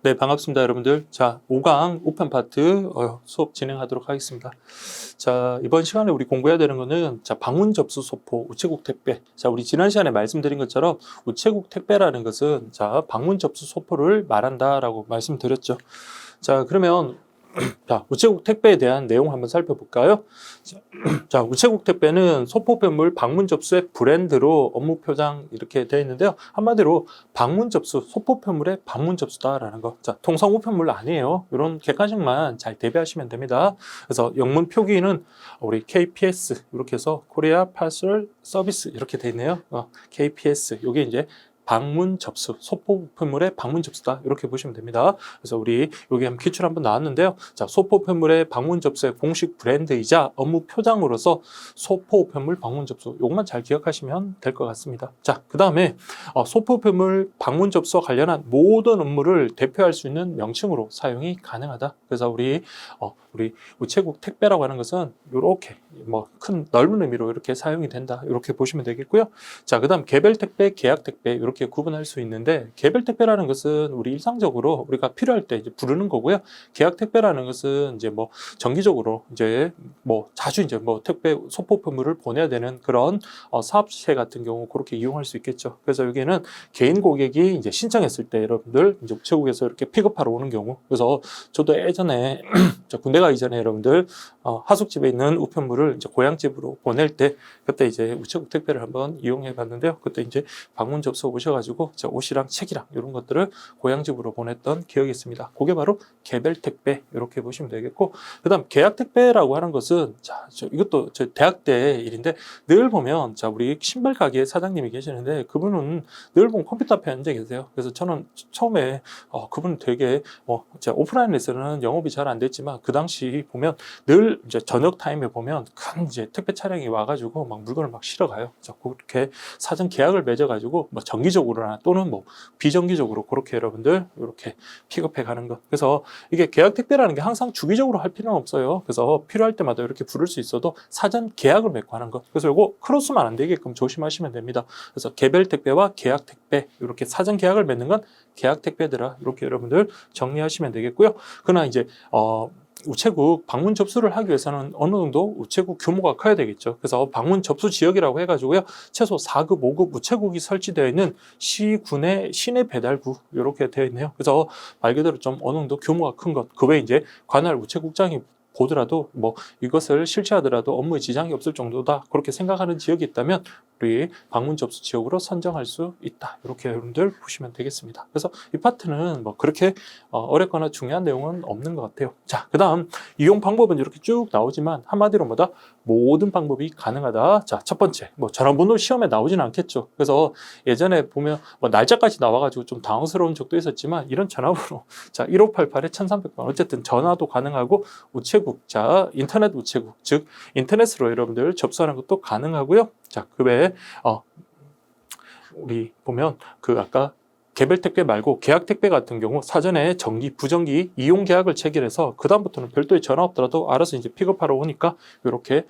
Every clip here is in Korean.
네, 반갑습니다, 여러분들. 자, 5강 우편 파트 수업 진행하도록 하겠습니다. 자, 이번 시간에 우리 공부해야 되는 거는 자, 방문 접수 소포, 우체국 택배. 자, 우리 지난 시간에 말씀드린 것처럼 우체국 택배라는 것은 자, 방문 접수 소포를 말한다라고 말씀드렸죠. 자, 그러면 자, 우체국 택배에 대한 내용 한번 살펴볼까요? 자, 우체국 택배는 소포편물 방문 접수의 브랜드로 업무 표장 이렇게 되어 있는데요. 한마디로 방문 접수, 소포편물의 방문 접수다라는 거. 자, 통상 우편물 아니에요. 이런 객관식만 잘 대비하시면 됩니다. 그래서 영문 표기는 우리 KPS 이렇게 해서 코리아 파설 서비스 이렇게 되어 있네요. KPS 이게 이제 방문 접수, 소포편물의 방문 접수다 이렇게 보시면 됩니다. 그래서 우리 여기 한번 기출 한번 나왔는데요. 자, 소포편물의 방문 접수의 공식 브랜드이자 업무 표장으로서 소포편물 방문 접수 이것만 잘 기억하시면 될 것 같습니다. 자, 그 다음에 소포편물 방문 접수와 관련한 모든 업무를 대표할 수 있는 명칭으로 사용이 가능하다. 그래서 우리 우체국 택배라고 하는 것은 이렇게 뭐 큰 넓은 의미로 이렇게 사용이 된다 이렇게 보시면 되겠고요. 자, 그다음 개별 택배, 계약 택배 이렇게 구분할 수 있는데 개별 택배라는 것은 우리 일상적으로 우리가 필요할 때 이제 부르는 거고요. 계약 택배라는 것은 이제 뭐 정기적으로 이제 뭐 자주 이제 뭐 택배 소포품을 보내야 되는 그런 사업체 같은 경우 그렇게 이용할 수 있겠죠. 그래서 여기는 개인 고객이 이제 신청했을 때 여러분들 이제 우체국에서 이렇게 픽업하러 오는 경우. 그래서 저도 예전에 군대 가기 전에 여러분들 하숙집에 있는 우편물을 이제 고향집으로 보낼 때 그때 이제 우체국 택배를 한번 이용해 봤는데요. 그때 이제 방문 접수 오셔가지고 옷이랑 책이랑 이런 것들을 고향집으로 보냈던 기억이 있습니다. 그게 바로 개별 택배 이렇게 보시면 되겠고, 그다음 계약 택배라고 하는 것은 이것도 저 대학 때 일인데 늘 보면 우리 신발 가게 사장님이 계시는데 그분은 늘 보면 컴퓨터 앞에 앉아 계세요. 그래서 저는 처음에 그분 되게 오프라인에서는 영업이 잘 안 됐지만 그 당시 보면 늘 이제 저녁 타임에 보면 큰 이제 택배 차량이 와가지고 막 물건을 막 실어가요. 그렇게 사전 계약을 맺어가지고 뭐 정기적으로나 또는 뭐 비정기적으로 그렇게 여러분들 이렇게 픽업해 가는 것. 그래서 이게 계약 택배라는 게 항상 주기적으로 할 필요는 없어요. 그래서 필요할 때마다 이렇게 부를 수 있어도 사전 계약을 맺고 하는 것. 그래서 이거 크로스만 안 되게끔 조심하시면 됩니다. 그래서 개별 택배와 계약 택배 이렇게 사전 계약을 맺는 건 계약 택배들아 이렇게 여러분들 정리하시면 되겠고요. 그러나 이제 우체국 방문 접수를 하기 위해서는 어느 정도 우체국 규모가 커야 되겠죠. 그래서 방문 접수 지역이라고 해가지고요. 최소 4급, 5급 우체국이 설치되어 있는 시군의 시내 배달구 이렇게 되어 있네요. 그래서 말 그대로 좀 어느 정도 규모가 큰 것. 그 외에 이제 관할 우체국장이 보더라도 뭐 이것을 실시하더라도 업무에 지장이 없을 정도다. 그렇게 생각하는 지역이 있다면 우리 방문 접수 지역으로 선정할 수 있다. 이렇게 여러분들 보시면 되겠습니다. 그래서 이 파트는 뭐 그렇게 어렵거나 중요한 내용은 없는 것 같아요. 자, 그 다음 이용 방법은 이렇게 쭉 나오지만 한마디로 뭐다? 모든 방법이 가능하다. 자, 첫 번째 뭐 전화번호 시험에 나오지는 않겠죠. 그래서 예전에 보면 뭐 날짜까지 나와가지고 좀 당황스러운 적도 있었지만 이런 전화번호 자 1588에 1300번 어쨌든 전화도 가능하고 우체국 자 인터넷 우체국 즉 인터넷으로 여러분들 접수하는 것도 가능하고요. 자, 그 외에 우리 보면 아까 개별 택배 말고 계약 택배 같은 경우 사전에 정기, 부정기 이용 계약을 체결해서 그 다음부터는 별도의 전화 없더라도 알아서 이제 픽업하러 오니까 이렇게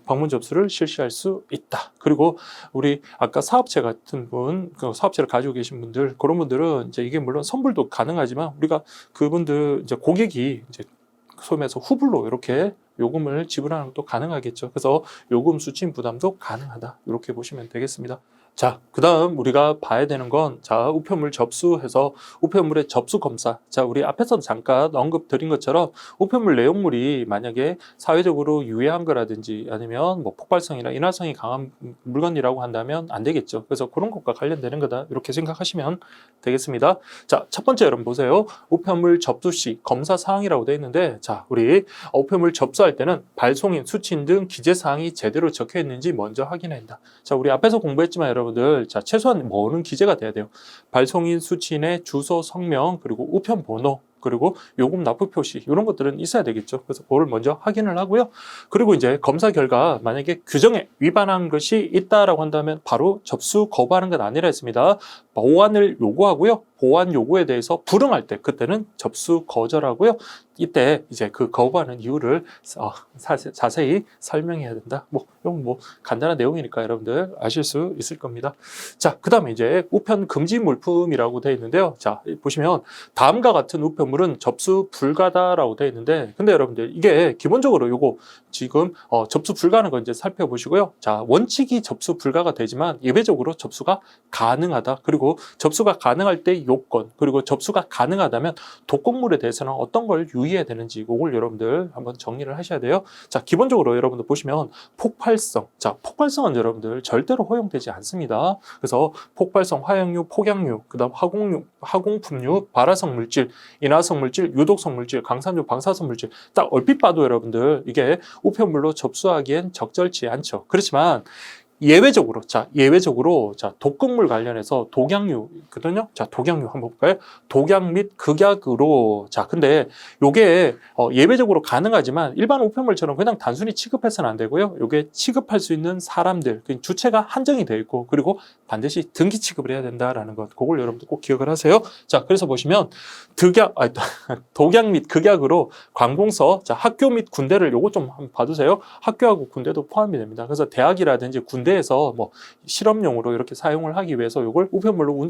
방문 접수를 실시할 수 있다. 그리고 우리 아까 사업체 같은 분, 그 사업체를 가지고 계신 분들 그런 분들은 이제 이게 물론 선불도 가능하지만 우리가 그분들 이제 고객이 이제 소위 말해서 후불로 이렇게 요금을 지불하는 것도 가능하겠죠. 그래서 요금 수취인 부담도 가능하다. 이렇게 보시면 되겠습니다. 자, 그 다음 우리가 봐야 되는 건 우편물 접수해서 우편물의 접수 검사. 자, 우리 앞에서 잠깐 언급 드린 것처럼 우편물 내용물이 만약에 사회적으로 유해한 거라든지 아니면 뭐 폭발성이나 인화성이 강한 물건이라고 한다면 안 되겠죠. 그래서 그런 것과 관련되는 거다. 이렇게 생각하시면 되겠습니다. 자, 첫 번째 여러분 보세요. 우편물 접수 시 검사 사항이라고 되어 있는데 자, 우리 우편물 접수할 때는 발송인, 수취인 등 기재 사항이 제대로 적혀 있는지 먼저 확인한다. 자, 우리 앞에서 공부했지만 여러분들 자 최소한 뭐는 기재가 돼야 돼요. 발송인, 수취인의 주소, 성명 그리고 우편 번호 그리고 요금 납부 표시 이런 것들은 있어야 되겠죠. 그래서 그거를 먼저 확인을 하고요. 그리고 이제 검사 결과 만약에 규정에 위반한 것이 있다라고 한다면 바로 접수 거부하는 건 아니라 했습니다. 보완을 요구하고요. 보완 요구에 대해서 불응할 때 그때는 접수 거절하고요. 이때 이제 그 거부하는 이유를 자세히 설명해야 된다. 이건 간단한 내용이니까 여러분들 아실 수 있을 겁니다. 자, 그다음에 이제 우편 금지 물품이라고 되어 있는데요. 자, 보시면 다음과 같은 우편물은 접수 불가다라고 되어 있는데, 근데 여러분들 이게 기본적으로 요거 지금 접수 불가하는 거 이제 살펴보시고요. 자, 원칙이 접수 불가가 되지만 예외적으로 접수가 가능하다. 그리고 접수가 가능할 때 요건, 그리고 접수가 가능하다면 독곡물에 대해서는 어떤 걸 유의해야 되는지 그걸 여러분들 한번 정리를 하셔야 돼요. 자, 기본적으로 여러분들 보시면 폭발성. 자, 폭발성은 여러분들 절대로 허용되지 않습니다. 그래서 폭발성, 화약류, 폭약류, 그다음 화공품류, 발화성 물질, 인화성 물질, 유독성 물질, 강산류, 방사성 물질. 딱 얼핏 봐도 여러분들 이게 우편물로 접수하기엔 적절치 않죠. 그렇지만 예외적으로 독극물 관련해서 독약류거든요. 자, 독약류 한번 볼까요? 독약 및 극약으로. 자, 근데 요게 예외적으로 가능하지만 일반 우편물처럼 그냥 단순히 취급해서는 안 되고요. 요게 취급할 수 있는 사람들, 그 주체가 한정이 되어 있고, 그리고 반드시 등기 취급을 해야 된다라는 것, 그걸 여러분들 꼭 기억을 하세요. 자, 그래서 보시면 독약 및 극약으로 관공서, 자, 학교 및 군대를 요거 좀 한번 봐두세요. 학교하고 군대도 포함이 됩니다. 그래서 대학이라든지 군대에서 실험용으로 이렇게 사용을 하기 위해서 이걸 우편물로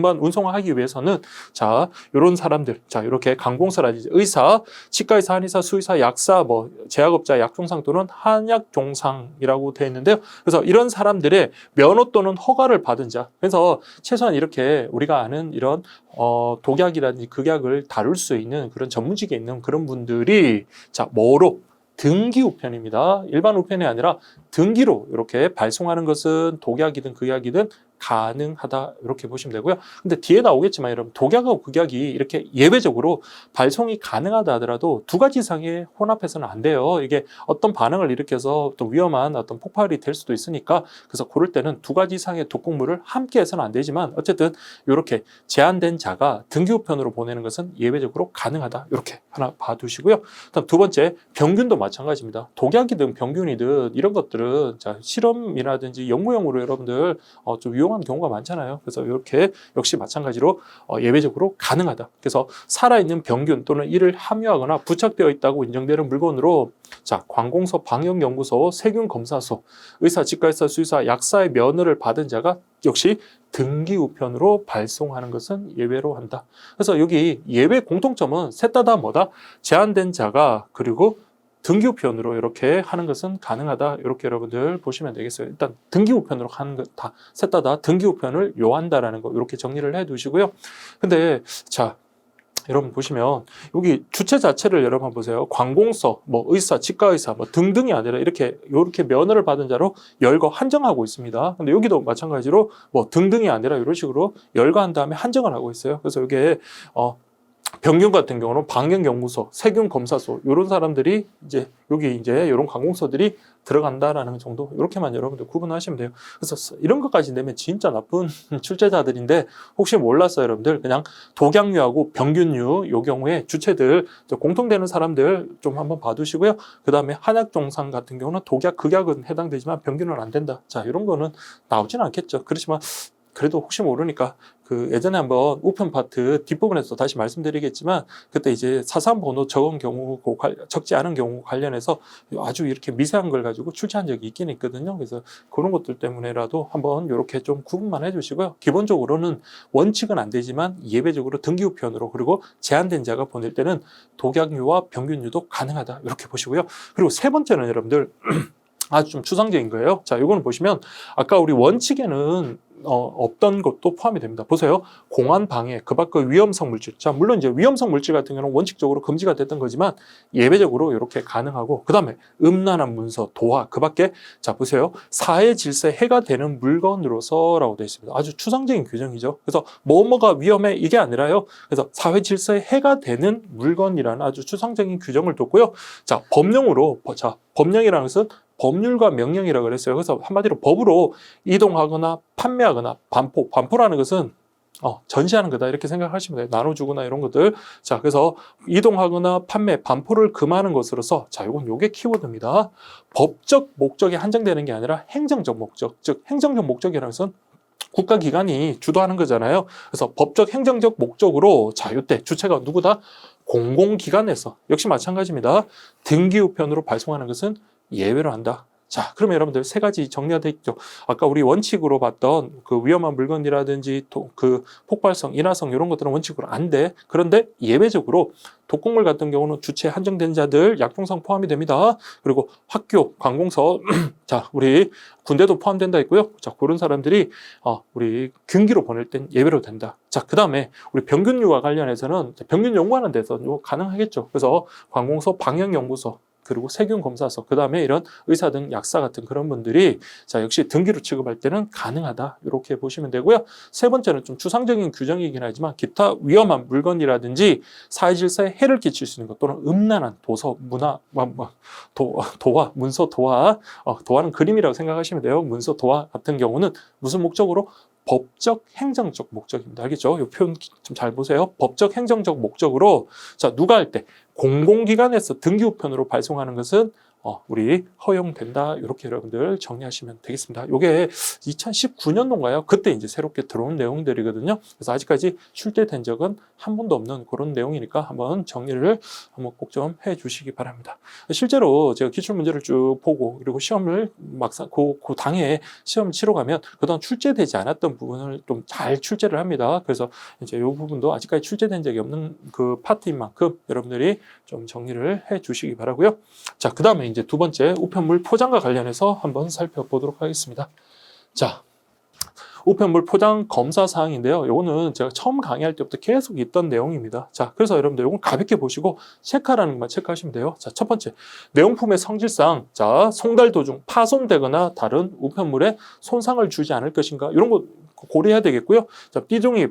운송하기 위해서는 자, 요런 사람들, 자, 이렇게 관공서라든지 의사, 치과의사, 한의사, 수의사, 약사, 제약업자, 약종상 또는 한약종상이라고 되어 있는데요. 그래서 이런 사람들의 면허 또는 허가를 받은 자. 그래서 최소한 이렇게 우리가 아는 이런 독약이라든지 극약을 다룰 수 있는 그런 전문직에 있는 그런 분들이 자, 뭐로? 등기 우편입니다. 일반 우편이 아니라 등기로 이렇게 발송하는 것은 독약이든 극약이든 가능하다 이렇게 보시면 되고요. 근데 뒤에 나오겠지만 여러분 독약하고 극약이 이렇게 예외적으로 발송이 가능하다 하더라도 두 가지 이상의 혼합해서는 안 돼요. 이게 어떤 반응을 일으켜서 또 위험한 어떤 폭발이 될 수도 있으니까 그래서 그럴 때는 두 가지 이상의 독극물을 함께 해서는 안 되지만 어쨌든 이렇게 제한된 자가 등기 우편으로 보내는 것은 예외적으로 가능하다. 이렇게 하나 봐두시고요. 그다음 두 번째 병균도 마찬가지입니다. 독약이든 병균이든 이런 것들은 자, 실험이라든지 연구용으로 여러분들 좀 위험한 경우가 많잖아요. 그래서 이렇게 역시 마찬가지로 예외적으로 가능하다. 그래서 살아있는 병균 또는 이를 함유하거나 부착되어 있다고 인정되는 물건으로 자, 관공서, 방역연구소, 세균검사소, 의사, 치과의사, 수의사, 약사의 면허를 받은 자가 역시 등기 우편으로 발송하는 것은 예외로 한다. 그래서 여기 예외 공통점은 셋 다 뭐다? 제한된 자가 그리고 등기 우편으로 이렇게 하는 것은 가능하다. 이렇게 여러분들 보시면 되겠어요. 일단 등기 우편으로 하는 것 다 셋 다 등기 우편을 요한다라는 거 이렇게 정리를 해 두시고요. 근데 자, 여러분 보시면 여기 주체 자체를 여러분 한번 보세요. 관공서, 의사, 치과의사 등등이 아니라 이렇게 면허를 받은 자로 열거 한정하고 있습니다. 근데 여기도 마찬가지로 등등이 아니라 이런 식으로 열거한 다음에 한정을 하고 있어요. 그래서 이게 병균 같은 경우는 방역연구소, 세균검사소 이런 사람들이 여기 이런 관공서들이 들어간다라는 정도 이렇게만 여러분들 구분하시면 돼요. 그래서 이런 것까지 내면 진짜 나쁜 출제자들인데 혹시 몰랐어요 여러분들 그냥 독약류하고 병균류 요 경우에 주체들 공통되는 사람들 좀 한번 봐두시고요. 그 다음에 한약종상 같은 경우는 독약, 극약은 해당되지만 병균은 안 된다. 자, 이런 거는 나오진 않겠죠. 그렇지만 그래도 혹시 모르니까 예전에 한번 우편 파트 뒷부분에서 다시 말씀드리겠지만 그때 이제 사상 번호 적지 않은 경우 관련해서 아주 이렇게 미세한 걸 가지고 출제한 적이 있긴 있거든요. 그래서 그런 것들 때문에라도 한번 이렇게 좀 구분만 해주시고요. 기본적으로는 원칙은 안 되지만 예외적으로 등기 우편으로 그리고 제한된 자가 보낼 때는 독약류와 병균류도 가능하다 이렇게 보시고요. 그리고 세 번째는 여러분들 아주 좀 추상적인 거예요. 자, 이거는 보시면 아까 우리 원칙에는 없던 것도 포함이 됩니다. 보세요. 공안 방해, 그 밖의 위험성 물질. 자, 물론 이제 위험성 물질 같은 경우는 원칙적으로 금지가 됐던 거지만 예외적으로 이렇게 가능하고, 그 다음에 음란한 문서, 도화, 그 밖에 자, 보세요. 사회 질서에 해가 되는 물건으로서라고 되어 있습니다. 아주 추상적인 규정이죠. 그래서 뭐뭐가 위험해 이게 아니라요. 그래서 사회 질서에 해가 되는 물건이라는 아주 추상적인 규정을 뒀고요. 자, 법령이라는 것은 법률과 명령이라고 그랬어요. 그래서 한마디로 법으로 이동하거나 판매하거나 반포라는 것은 전시하는 거다 이렇게 생각하시면 돼요. 나눠주거나 이런 것들. 자, 그래서 이동하거나 판매, 반포를 금하는 것으로서 자, 요게 키워드입니다. 법적 목적에 한정되는 게 아니라 행정적 목적, 즉 행정적 목적이라는 것은 국가기관이 주도하는 거잖아요. 그래서 법적 행정적 목적으로 자, 이때 주체가 누구다? 공공기관에서 역시 마찬가지입니다. 등기우편으로 발송하는 것은 예외로 한다. 자, 그러면 여러분들 세 가지 정리가 되어 있죠. 아까 우리 원칙으로 봤던 그 위험한 물건이라든지 그 폭발성, 인화성 이런 것들은 원칙으로 안 돼. 그런데 예외적으로 독곡물 같은 경우는 주체 한정된 자들, 약통상 포함이 됩니다. 그리고 학교, 관공서, 자, 우리 군대도 포함된다 했고요. 자, 그런 사람들이 우리军기로 보낼 땐 예외로 된다. 자, 그 다음에 우리 병균류와 관련해서는 병균 연구하는 데서 가능하겠죠. 그래서 관공서, 방역연구소, 그리고 세균검사서, 그 다음에 이런 의사 등 약사 같은 그런 분들이 자, 역시 등기로 취급할 때는 가능하다. 이렇게 보시면 되고요. 세 번째는 좀 추상적인 규정이긴 하지만 기타 위험한 물건이라든지 사회 질서에 해를 끼칠 수 있는 것 또는 음란한 도서, 문화, 도화, 문서, 도화, 도화는 그림이라고 생각하시면 돼요. 문서, 도화 같은 경우는 무슨 목적으로? 법적 행정적 목적입니다. 알겠죠? 이 표현 좀 잘 보세요. 법적 행정적 목적으로 자, 누가 할 때 공공기관에서 등기우편으로 발송하는 것은 우리 허용된다. 이렇게 여러분들 정리하시면 되겠습니다. 이게 2019년도인가요? 그때 이제 새롭게 들어온 내용들이거든요. 그래서 아직까지 출제된 적은 한 번도 없는 그런 내용이니까 한번 정리를 한번 꼭 좀 해주시기 바랍니다. 실제로 제가 기출 문제를 쭉 보고 그리고 시험을 막상 그 당에 시험 치러 가면 그동안 출제되지 않았던 부분을 좀 잘 출제를 합니다. 그래서 이제 이 부분도 아직까지 출제된 적이 없는 그 파트인 만큼 여러분들이 좀 정리를 해주시기 바라고요. 자, 그 다음에 이제 두 번째 우편물 포장과 관련해서 한번 살펴보도록 하겠습니다. 자, 우편물 포장 검사 사항인데요. 요거는 제가 처음 강의할 때부터 계속 있던 내용입니다. 자, 그래서 여러분들 요건 가볍게 보시고 체크하라는 것만 체크하시면 돼요. 자, 첫 번째, 내용품의 성질상 자, 송달 도중 파손되거나 다른 우편물에 손상을 주지 않을 것인가 이런 거 고려해야 되겠고요. 자, B종이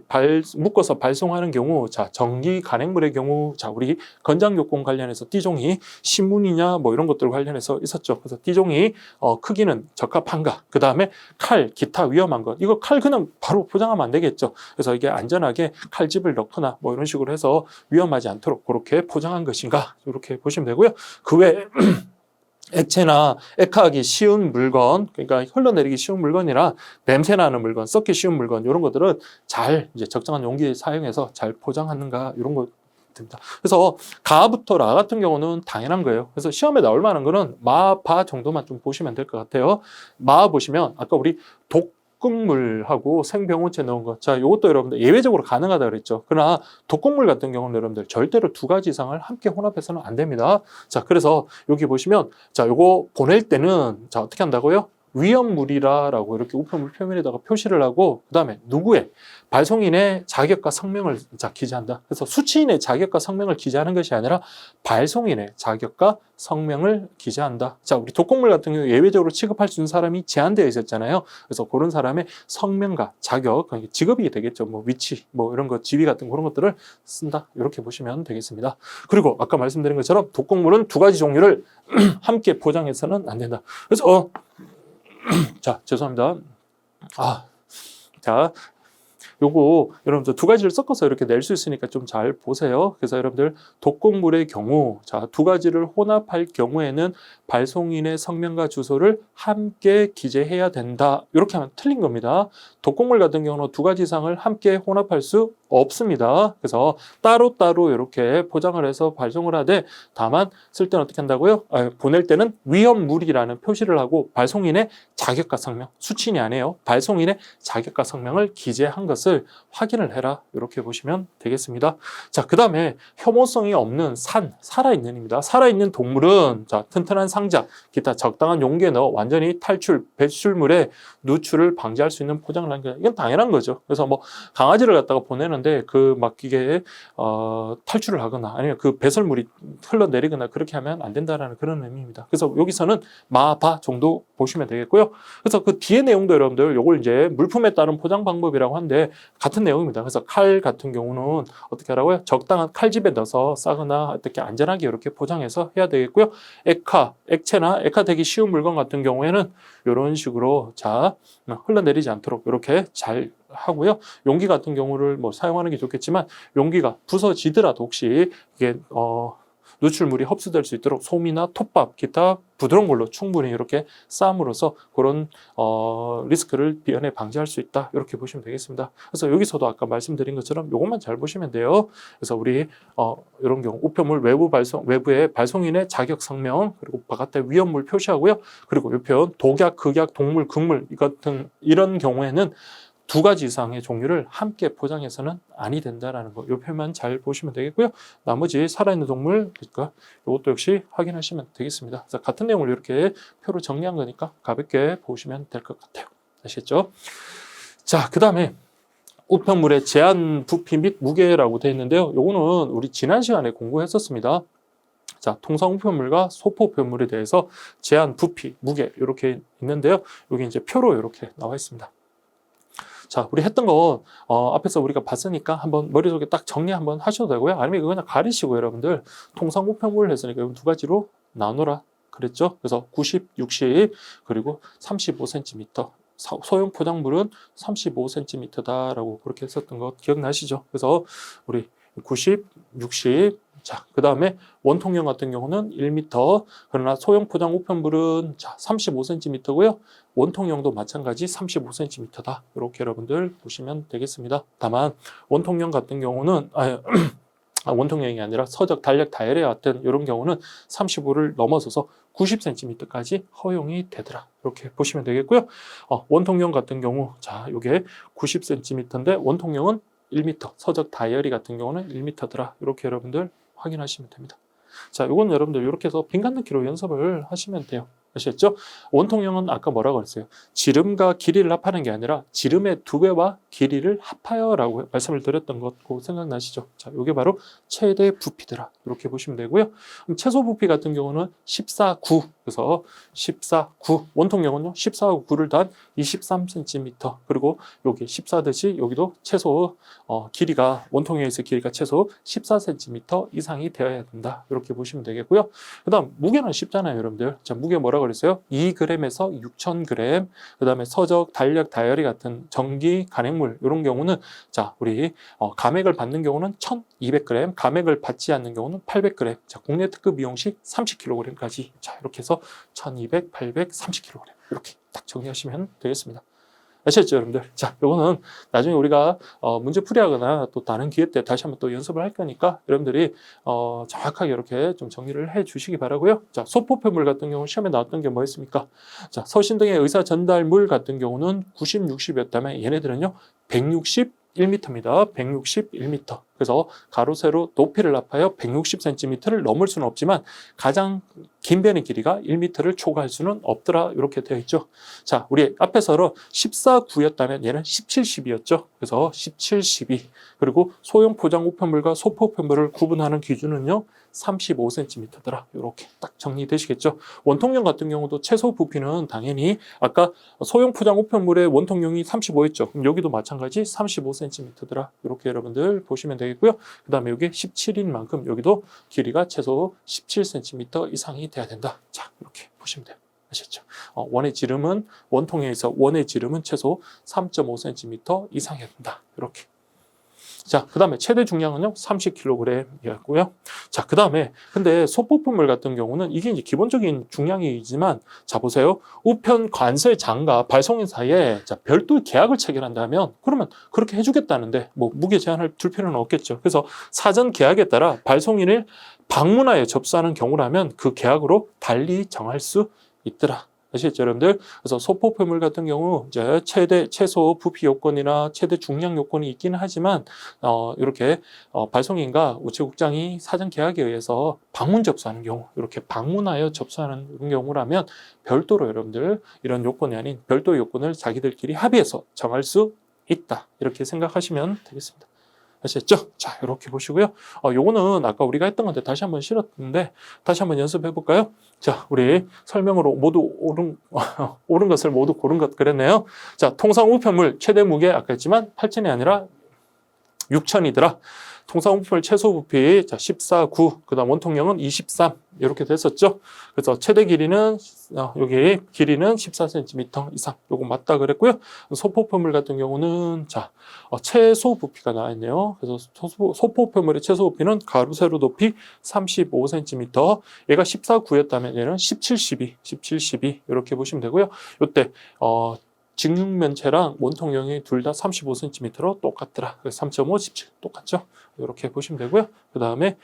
묶어서 발송하는 경우, 자, 전기 간행물의 경우, 자, 우리 건장요건 관련해서 D종이 신문이냐 뭐 이런 것들 관련해서 있었죠. 그래서 D종이 크기는 적합한가, 그 다음에 칼, 기타 위험한 것, 이거 칼 그냥 바로 포장하면 안 되겠죠. 그래서 이게 안전하게 칼집을 넣거나 뭐 이런 식으로 해서 위험하지 않도록 그렇게 포장한 것인가, 이렇게 보시면 되고요. 그 외에 액체나 액화하기 쉬운 물건, 그러니까 흘러내리기 쉬운 물건이나 냄새나는 물건, 썩기 쉬운 물건 이런 것들은 잘 이제 적정한 용기 사용해서 잘 포장하는가 이런 거 됩니다. 그래서 가부터 라 같은 경우는 당연한 거예요. 그래서 시험에 나올 만한 거는 마, 바 정도만 좀 보시면 될 것 같아요. 마 보시면 아까 우리 독극물하고 생병원체 넣은 거, 자, 이것도 여러분들 예외적으로 가능하다 그랬죠. 그러나 독극물 같은 경우는 여러분들 절대로 두 가지 이상을 함께 혼합해서는 안 됩니다. 자, 그래서 여기 보시면 자, 요거 보낼 때는 자, 어떻게 한다고요? 위험물이라고 이렇게 우편물 표면에다가 표시를 하고 그 다음에 누구의 발송인의 자격과 성명을 자, 기재한다. 그래서 수취인의 자격과 성명을 기재하는 것이 아니라 발송인의 자격과 성명을 기재한다. 자, 우리 독극물 같은 경우 예외적으로 취급할 수 있는 사람이 제한되어 있었잖아요. 그래서 그런 사람의 성명과 자격, 직업이 되겠죠. 뭐 위치, 뭐 이런 거, 지위 같은 그런 것들을 쓴다. 이렇게 보시면 되겠습니다. 그리고 아까 말씀드린 것처럼 독극물은 두 가지 종류를 함께 포장해서는 안 된다. 그래서 자, 죄송합니다. 자, 요거 여러분들 두 가지를 섞어서 이렇게 낼 수 있으니까 좀 잘 보세요. 그래서 여러분들 독극물의 경우, 자, 두 가지를 혼합할 경우에는 발송인의 성명과 주소를 함께 기재해야 된다. 이렇게 하면 틀린 겁니다. 독극물 같은 경우는 두 가지 이상을 함께 혼합할 수 없습니다. 그래서 따로따로 이렇게 포장을 해서 발송을 하되 다만 쓸 때는 어떻게 한다고요? 보낼 때는 위험물이라는 표시를 하고 발송인의 자격과 성명, 수취인이 아니에요. 발송인의 자격과 성명을 기재한 것을 확인을 해라. 이렇게 보시면 되겠습니다. 자, 그 다음에 혐오성이 없는 살아있는입니다. 살아있는 동물은 자, 튼튼한 상자, 기타 적당한 용기에 넣어 완전히 탈출, 배출물의 누출을 방지할 수 있는 포장을 한 게 이건 당연한 거죠. 그래서 뭐 강아지를 갖다가 보내는데 그 막 이게 탈출을 하거나 아니면 그 배설물이 흘러내리거나 그렇게 하면 안 된다라는 그런 의미입니다. 그래서 여기서는 마바 정도 보시면 되겠고요. 그래서 그 뒤에 내용도 여러분들 요걸 이제 물품에 따른 포장 방법이라고 하는데 같은 내용입니다. 그래서 칼 같은 경우는 어떻게 하라고요? 적당한 칼집에 넣어서 싸거나 어떻게 안전하게 이렇게 포장해서 해야 되겠고요. 액체나 액화되기 쉬운 물건 같은 경우에는 이런 식으로 자, 흘러내리지 않도록 이렇게 잘 하고요. 용기 같은 경우를 뭐 사용하는 게 좋겠지만 용기가 부서지더라도 혹시 이게 노출물이 흡수될 수 있도록 솜이나 톱밥, 기타 부드러운 걸로 충분히 이렇게 쌓음으로써 그런 리스크를 비연에 방지할 수 있다. 이렇게 보시면 되겠습니다. 그래서 여기서도 아까 말씀드린 것처럼 이것만 잘 보시면 돼요. 그래서 우리 이런 경우 우편물 외부의 발송인의 자격 성명, 그리고 바깥에 위험물 표시하고요. 그리고 이 편 독약, 극약, 동물, 극물 이런 경우에는 2가지 이상의 종류를 함께 포장해서는 아니 된다라는 거, 이 표현만 잘 보시면 되겠고요. 나머지 살아있는 동물, 그러니까 이것도 역시 확인하시면 되겠습니다. 그래서 같은 내용을 이렇게 표로 정리한 거니까 가볍게 보시면 될 것 같아요. 아시겠죠? 자, 그 다음에 우편물의 제한 부피 및 무게라고 되어 있는데요. 요거는 우리 지난 시간에 공부했었습니다. 자, 통상 우편물과 소포 우편물에 대해서 제한 부피, 무게 이렇게 있는데요. 여기 이제 표로 이렇게 나와 있습니다. 자, 우리 했던 거 앞에서 우리가 봤으니까 한번 머릿속에 딱 정리 한번 하셔도 되고요. 아니면 이거 그냥 가리시고 여러분들 통상 우편물 했으니까 2가지로 나누라 그랬죠. 그래서 90, 60 그리고 35cm. 소형 포장물은 35cm다라고 그렇게 했었던 거 기억나시죠? 그래서 우리 90, 60 자, 그 다음에 원통형 같은 경우는 1m, 그러나 소형 포장 우편물은 자, 35cm고요. 원통형도 마찬가지 35cm다. 이렇게 여러분들 보시면 되겠습니다. 다만 원통형 같은 경우는 원통형이 아니라 서적, 달력, 다이어리 같은 이런 경우는 35를 넘어서서 90cm까지 허용이 되더라. 이렇게 보시면 되겠고요. 원통형 같은 경우, 자, 이게 90cm인데 원통형은 1m, 서적 다이어리 같은 경우는 1m더라. 이렇게 여러분들 확인하시면 됩니다. 자, 이건 여러분들 이렇게 해서 빈칸 넣기로 연습을 하시면 돼요. 아시겠죠? 원통형은 아까 뭐라고 했어요? 지름과 길이를 합하는 게 아니라 지름의 2배와 길이를 합하여라고 말씀을 드렸던 것 생각나시죠? 자, 이게 바로 최대 부피더라. 이렇게 보시면 되고요. 그럼 최소 부피 같은 경우는 14,9. 그래서 14,9. 원통형은요, 14하고 9를 더한 23cm. 그리고 여기 14듯이 여기도 최소 길이가 원통형에서 길이가 최소 14cm 이상이 되어야 된다. 이렇게 보시면 되겠고요. 그 다음 무게는 쉽잖아요, 여러분들. 자, 무게 뭐라고 그랬어요? 2g에서 6,000g. 그 다음에 서적, 달력, 다이어리 같은 전기, 간행물 이런 경우는 자, 우리 감액을 받는 경우는 1,200g, 감액을 받지 않는 경우는 800g. 자, 국내 특급 이용 시 30kg까지. 자, 이렇게 해서 1,200, 800, 30kg. 이렇게 딱 정리하시면 되겠습니다. 아시겠죠, 여러분들? 자, 요거는 나중에 우리가 문제 풀이하거나 또 다른 기회 때 다시 한번 또 연습을 할 거니까 여러분들이 정확하게 이렇게 좀 정리를 해 주시기 바라고요. 자, 소포표물 같은 경우 시험에 나왔던 게 뭐였습니까? 자, 서신 등의 의사 전달물 같은 경우는 90, 60이었다면 얘네들은요 161m입니다. 161m. 그래서 가로 세로 높이를 합하여 160cm를 넘을 수는 없지만 가장 긴 변의 길이가 1m를 초과할 수는 없더라. 이렇게 되어 있죠. 자, 우리 앞에서 14,9였다면 얘는 17,10이었죠. 그래서 17,12. 그리고 소형 포장 우편물과 소포 우편물을 구분하는 기준은요 35cm더라. 이렇게 딱 정리되시겠죠. 원통형 같은 경우도 최소 부피는 당연히 아까 소형 포장 우편물의 원통형이 35였죠. 그럼 여기도 마찬가지 35cm더라. 이렇게 여러분들 보시면 되겠고요. 그 다음에 여기 17인 만큼 여기도 길이가 최소 17cm 이상이 돼야 된다. 자, 이렇게 보시면 돼요. 아시겠죠? 원의 지름은 원통형에서 원의 지름은 최소 3.5cm 이상이어야 된다. 이렇게. 자, 그 다음에 최대 중량은요 30kg이었고요. 자, 그 다음에 근데 소포품물 같은 경우는 이게 이제 기본적인 중량이지만 자, 보세요. 우편 관세 장과 발송인 사이에 자, 별도 계약을 체결한다면 그러면 그렇게 해주겠다는데 뭐 무게 제한을 둘 필요는 없겠죠. 그래서 사전 계약에 따라 발송인을 방문하여 접수하는 경우라면 그 계약으로 달리 정할 수 있더라. 아시겠죠, 여러분들? 그래서 소포표물 같은 경우 이제 최소 부피 요건이나 최대 중량 요건이 있기는 하지만 이렇게 발송인과 우체국장이 사전 계약에 의해서 방문 접수하는 경우, 이렇게 방문하여 접수하는 경우라면 별도로 여러분들 이런 요건이 아닌 별도 요건을 자기들끼리 합의해서 정할 수 있다. 이렇게 생각하시면 되겠습니다. 아시겠죠? 자, 이렇게 보시고요. 요거는 아까 우리가 했던 건데 다시 한번 실었는데 다시 한번 연습해 볼까요? 자, 우리 설명으로 모두 옳은 것을 모두 고른 것 그랬네요. 자, 통상 우편물 최대 무게 아까 했지만 8,000이 아니라 6,000이더라. 통상우편물 최소 부피 자 14,9 그다음 원통량은 23 이렇게 됐었죠. 그래서 최대 길이는 여기 길이는 14cm 이상 요거 맞다 그랬고요. 소포편물 같은 경우는 자 최소 부피가 나와 있네요. 그래서 소포편물의 최소 부피는 가로 세로 높이 35cm. 얘가 14,9였다면 얘는 17,12 이렇게 보시면 되고요. 요때 직육면체랑 원통형이 둘 다 35cm로 똑같더라. 그래서 3.5, 17 똑같죠? 이렇게 보시면 되고요. 그 다음에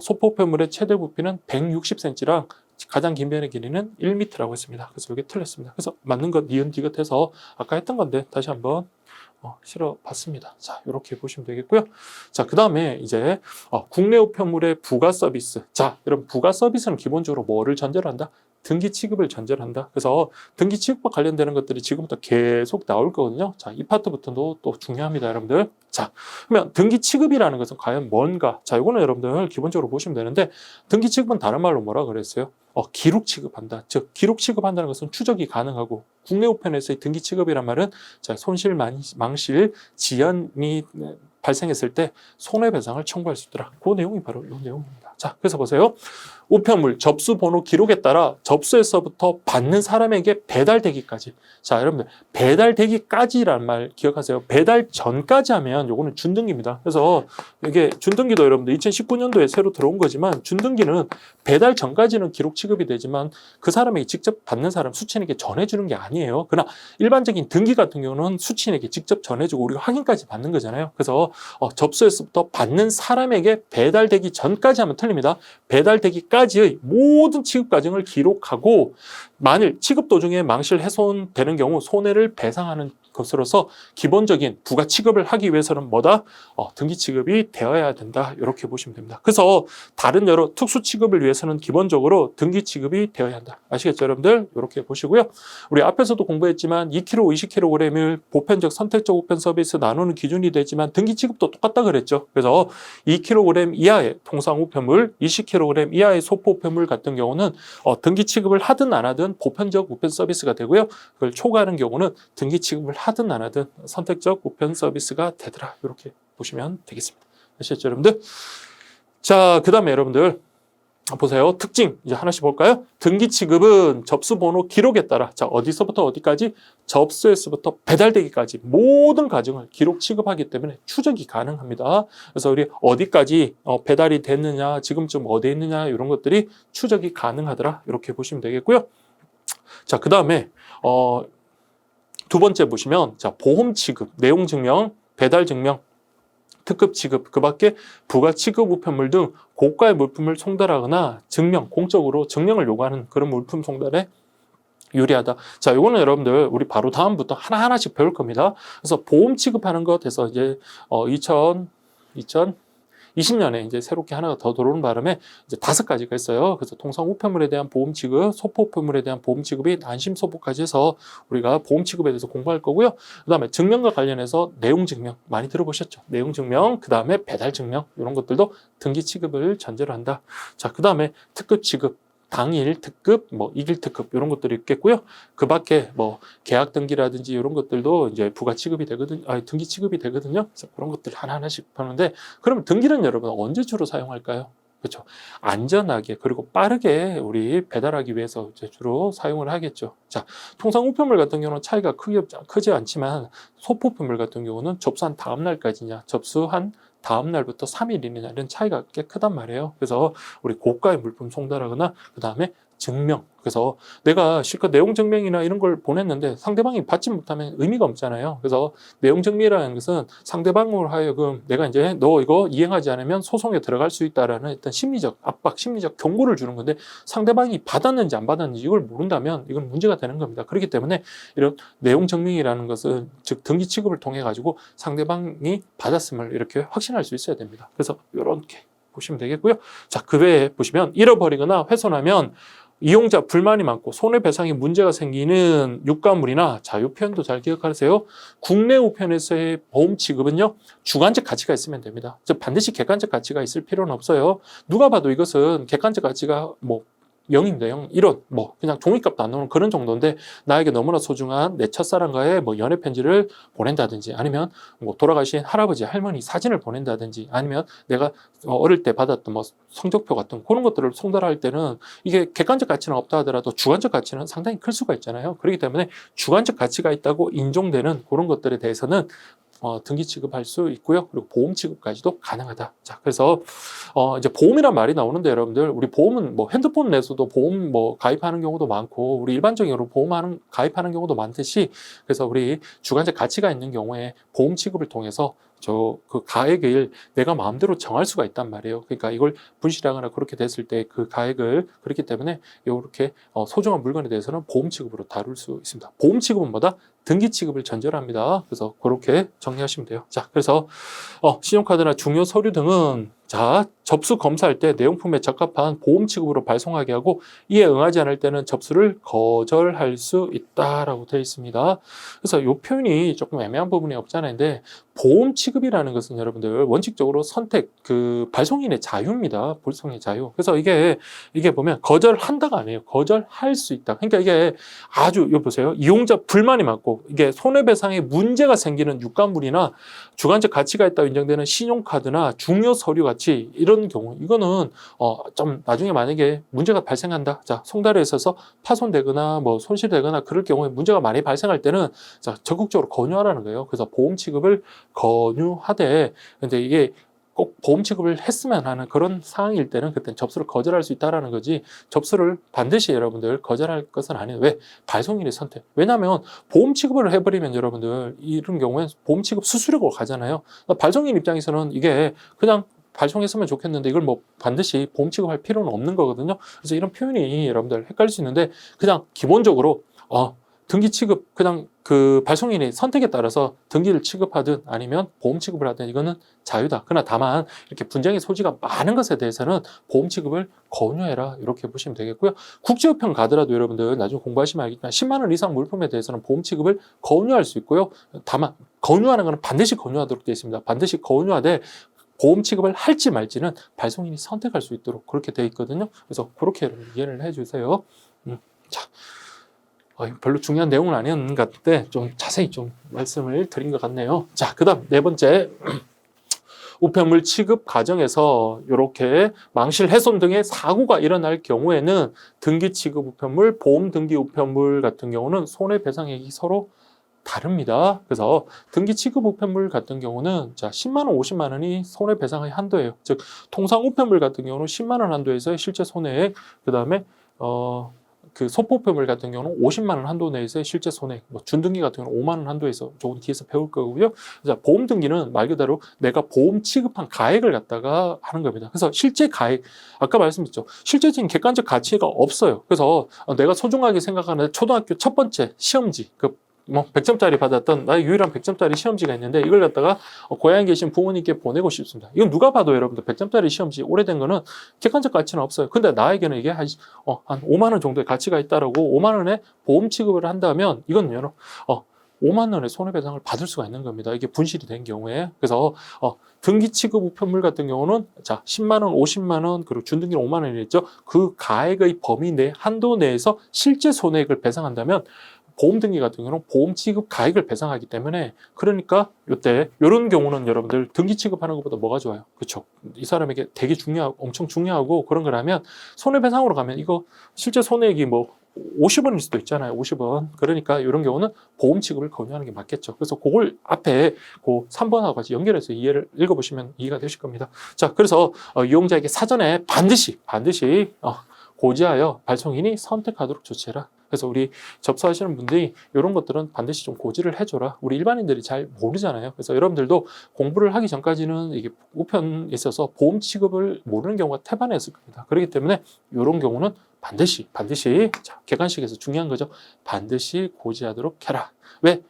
소포편물의 최대 부피는 160cm랑 가장 긴 변의 길이는 1m라고 했습니다. 그래서 이게 틀렸습니다. 그래서 맞는 것 니은 디귿해서 아까 했던 건데 다시 한번 실어봤습니다. 자, 이렇게 보시면 되겠고요. 자, 그 다음에 이제 국내 우편물의 부가 서비스. 자, 여러분 부가 서비스는 기본적으로 뭐를 전제로 한다? 등기 취급을 전제로 한다. 그래서 등기 취급과 관련되는 것들이 지금부터 계속 나올 거거든요. 자, 이 파트부터도 또 중요합니다, 여러분들. 자, 그러면 등기 취급이라는 것은 과연 뭔가? 자, 이거는 여러분들 기본적으로 보시면 되는데 망실 취급은 다른 말로 뭐라 그랬어요? 기록 취급한다. 즉, 기록 취급한다는 것은 추적이 가능하고 국내 우편에서의 등기 취급이란 말은 자, 손실, 망실, 지연이 발생했을 때 손해배상을 청구할 수 있더라. 그 내용이 바로 이 내용입니다. 자, 그래서 보세요. 우편물 접수 번호 기록에 따라 접수에서부터 받는 사람에게 배달되기까지. 자, 여러분들 배달되기까지라는 말 기억하세요. 배달 전까지 하면 요거는 준등기입니다. 그래서 이게 준등기도 여러분들 2019년도에 새로 들어온 거지만 준등기는 배달 전까지는 기록 취급이 되지만 그 사람에게 직접 받는 사람 수취인에게 전해주는 게 아니에요. 그러나 일반적인 등기 같은 경우는 수취인에게 직접 전해주고 우리가 확인까지 받는 거잖아요. 그래서 접수에서부터 받는 사람에게 배달되기 전까지 하면 틀립니다. 배달되기까지의 모든 취급 과정을 기록하고 만일 취급 도중에 망실 훼손되는 경우 손해를 배상하는 것으로서 기본적인 부가 취급을 하기 위해서는 뭐다? 등기 취급이 되어야 된다. 이렇게 보시면 됩니다. 그래서 다른 여러 특수 취급을 위해서는 기본적으로 등기 취급이 되어야 한다. 아시겠죠, 여러분들? 이렇게 보시고요. 우리 앞에서도 공부했지만 2kg, 20kg을 보편적, 선택적 우편 서비스 나누는 기준이 되지만 등기 취급도 똑같다 그랬죠. 그래서 2kg 이하의 통상 우편물, 20kg 이하의 소포 우편물 같은 경우는 등기 취급을 하든 안 하든 보편적 우편 서비스가 되고요. 그걸 초과하는 경우는 등기 취급을 하든 안 하든 선택적 우편 서비스가 되더라. 이렇게 보시면 되겠습니다. 아시겠죠, 여러분들? 자, 그 다음에 여러분들 보세요. 특징 이제 하나씩 볼까요? 등기 취급은 접수 번호 기록에 따라 자, 어디서부터 어디까지? 접수에서부터 배달되기까지 모든 과정을 기록 취급하기 때문에 추적이 가능합니다. 그래서 우리 어디까지 배달이 됐느냐, 지금쯤 어디에 있느냐 이런 것들이 추적이 가능하더라. 이렇게 보시면 되겠고요. 자, 그 다음에 두 번째 보시면 자, 보험 취급, 내용 증명, 배달 증명, 특급 취급, 그 밖에 부가 취급 우편물 등 고가의 물품을 송달하거나 증명, 공적으로 증명을 요구하는 그런 물품 송달에 유리하다. 자, 이거는 여러분들 우리 바로 다음부터 하나하나씩 배울 겁니다. 그래서 보험 취급하는 것에서 이제 2020년에 이제 새롭게 하나가 더 들어오는 바람에 이제 5가지가 있어요. 그래서 통상 우편물에 대한 보험 취급, 소포 우편물에 대한 보험 취급이 안심 소포까지 해서 우리가 보험 취급에 대해서 공부할 거고요. 그다음에 증명과 관련해서 내용 증명 많이 들어보셨죠? 내용 증명, 그다음에 배달 증명 이런 것들도 등기 취급을 전제로 한다. 자, 그다음에 특급 취급, 당일 특급, 이길 특급 이런 것들이 있겠고요. 그 밖에 계약 등기라든지 이런 것들도 이제 부가 취급이 되거든요. 등기 취급이 되거든요. 그래서 그런 것들 하나하나씩 하는데 그러면 등기는 여러분 언제 주로 사용할까요? 그렇죠. 안전하게 그리고 빠르게 우리 배달하기 위해서 이제 주로 사용을 하겠죠. 자, 통상 우편물 같은 경우는 차이가 크지 않지만 소포 우편물 같은 경우는 접수한 다음 날까지냐, 접수한 다음 날부터 3일이냐 이런 차이가 꽤 크단 말이에요. 그래서 우리 고가의 물품 송달하거나 그 다음에 증명. 그래서 내가 실컷 내용 증명이나 이런 걸 보냈는데 상대방이 받지 못하면 의미가 없잖아요. 그래서 내용 증명이라는 것은 상대방으로 하여금 내가 이제 너 이거 이행하지 않으면 소송에 들어갈 수 있다라는 어떤 심리적 압박, 심리적 경고를 주는 건데 상대방이 받았는지 안 받았는지 이걸 모른다면 이건 문제가 되는 겁니다. 그렇기 때문에 이런 내용 증명이라는 것은 즉 등기 취급을 통해 가지고 상대방이 받았음을 이렇게 확신할 수 있어야 됩니다. 그래서 이렇게 보시면 되겠고요. 자, 그 외에 보시면 잃어버리거나 훼손하면 이용자 불만이 많고 손해배상에 문제가 생기는 유가물이나 자, 이 표현도 잘 기억하세요. 국내 우편에서의 보험 취급은요, 주관적 가치가 있으면 됩니다. 즉 반드시 객관적 가치가 있을 필요는 없어요. 누가 봐도 이것은 객관적 가치가 0입니다. 0, 1원, 뭐 그냥 종이값도 안 나오는 그런 정도인데 나에게 너무나 소중한 내 첫사랑과의 뭐 연애 편지를 보낸다든지 아니면 뭐 돌아가신 할아버지, 할머니 사진을 보낸다든지 아니면 내가 어릴 때 받았던 뭐 성적표 같은 그런 것들을 송달할 때는 이게 객관적 가치는 없다 하더라도 주관적 가치는 상당히 클 수가 있잖아요. 그렇기 때문에 주관적 가치가 있다고 인정되는 그런 것들에 대해서는 등기 취급할 수 있고요. 그리고 보험 취급까지도 가능하다. 자, 그래서 이제 보험이란 말이 나오는데 여러분들 우리 보험은 뭐 핸드폰 내에서도 보험 뭐 가입하는 경우도 많고 우리 일반적으로 가입하는 경우도 많듯이 그래서 우리 주관적 가치가 있는 경우에 보험 취급을 통해서 그 가액을 내가 마음대로 정할 수가 있단 말이에요. 그러니까 이걸 분실하거나 그렇게 됐을 때 그 가액을 그렇기 때문에 이렇게 소중한 물건에 대해서는 보험 취급으로 다룰 수 있습니다. 보험 취급은 뭐다? 등기 취급을 전제로 합니다. 그래서 그렇게 정리하시면 돼요. 자, 그래서 신용카드나 중요 서류 등은 자, 접수 검사할 때 내용품에 적합한 보험 취급으로 발송하게 하고 이에 응하지 않을 때는 접수를 거절할 수 있다라고 되어 있습니다. 그래서 이 표현이 조금 애매한 부분이 없잖아요. 보험 취급이라는 것은 여러분들 원칙적으로 선택, 그 발송인의 자유입니다. 발송인의 자유. 그래서 이게 보면 거절한다가 아니에요. 거절할 수 있다. 그러니까 이게 아주 이거 보세요. 이용자 불만이 많고 이게 손해배상에 문제가 생기는 유가물이나 주관적 가치가 있다고 인정되는 신용카드나 중요 서류 같이 이런 경우 이거는 좀 나중에 만약에 문제가 발생한다. 자, 송달에 있어서 파손되거나 뭐 손실되거나 그럴 경우에 문제가 많이 발생할 때는 자, 적극적으로 권유하라는 거예요. 그래서 보험 취급을 권유하되 근데 이게 꼭 보험 취급을 했으면 하는 그런 상황일 때는 그때는 접수를 거절할 수 있다라는 거지 접수를 반드시 여러분들 거절할 것은 아니에요. 왜? 발송인의 선택. 왜냐하면 보험 취급을 해버리면 여러분들 이런 경우에 보험 취급 수수료가 가잖아요. 발송인 입장에서는 이게 그냥 발송했으면 좋겠는데 이걸 뭐 반드시 보험 취급할 필요는 없는 거거든요. 그래서 이런 표현이 여러분들 헷갈릴 수 있는데 그냥 기본적으로 등기 취급 그냥 그 발송인의 선택에 따라서 등기를 취급하든 아니면 보험 취급을 하든 이거는 자유다. 그러나 다만 이렇게 분쟁의 소지가 많은 것에 대해서는 보험 취급을 권유해라 이렇게 보시면 되겠고요. 국제우편 가더라도 여러분들 나중에 공부하시면 알겠지만 10만 원 이상 물품에 대해서는 보험 취급을 권유할 수 있고요. 다만 권유하는 것은 반드시 권유하도록 되어 있습니다. 반드시 권유하되 보험 취급을 할지 말지는 발송인이 선택할 수 있도록 그렇게 되어 있거든요. 그래서 그렇게 이해를 해주세요. 자. 별로 중요한 내용은 아니었는 것 같은데 좀 자세히 좀 말씀을 드린 것 같네요. 자, 그 다음 네 번째 우편물 취급 과정에서 이렇게 망실 훼손 등의 사고가 일어날 경우에는 등기 취급 우편물, 보험 등기 우편물 같은 경우는 손해배상액이 서로 다릅니다. 그래서 등기 취급 우편물 같은 경우는 자 10만 원, 50만 원이 손해배상의 한도예요. 즉 통상 우편물 같은 경우는 10만 원 한도에서의 실제 손해액, 그 다음에 그 소포표물 같은 경우는 50만 원 한도 내에서의 실제 손해액, 뭐 준등기 같은 경우는 5만 원 한도에서 조금 뒤에서 배울 거고요. 자, 보험 등기는 말 그대로 내가 보험 취급한 가액을 갖다가 하는 겁니다. 그래서 실제 가액, 아까 말씀드렸죠. 실제적인 객관적 가치가 없어요. 그래서 내가 소중하게 생각하는 초등학교 첫 번째 시험지, 뭐 100점짜리 받았던 나의 유일한 100점짜리 시험지가 있는데 이걸 갖다가 고향에 계신 부모님께 보내고 싶습니다. 이건 누가 봐도 여러분들 100점짜리 시험지 오래된 거는 객관적 가치는 없어요. 근데 나에게는 이게 한 5만 원 정도의 가치가 있다라고 5만 원의 보험 취급을 한다면 이건 5만 원의 손해배상을 받을 수가 있는 겁니다. 이게 분실이 된 경우에. 그래서 등기 취급 우편물 같은 경우는 자 10만 원, 50만 원, 그리고 준등기는 5만 원이랬죠. 그 가액의 범위 내 한도 내에서 실제 손해액을 배상한다면 보험 등기 같은 경우는 보험 취급 가액을 배상하기 때문에 그러니까 이때 이런 경우는 여러분들 등기 취급하는 것보다 뭐가 좋아요? 그렇죠? 이 사람에게 되게 엄청 중요하고 그런 거라면 손해배상으로 가면 이거 실제 손해액이 뭐 50원일 수도 있잖아요. 50원. 그러니까 이런 경우는 보험 취급을 권유하는 게 맞겠죠. 그래서 그걸 앞에 그 3번하고 같이 연결해서 이해를 읽어보시면 이해가 되실 겁니다. 자, 그래서 이용자에게 사전에 반드시 고지하여 발송인이 선택하도록 조치해라. 그래서 우리 접수하시는 분들이 이런 것들은 반드시 좀 고지를 해줘라. 우리 일반인들이 잘 모르잖아요. 그래서 여러분들도 공부를 하기 전까지는 이게 우편에 있어서 보험 취급을 모르는 경우가 태반이었을 겁니다. 그렇기 때문에 이런 경우는 반드시 자, 객관식에서 중요한 거죠. 반드시 고지하도록 해라. 왜?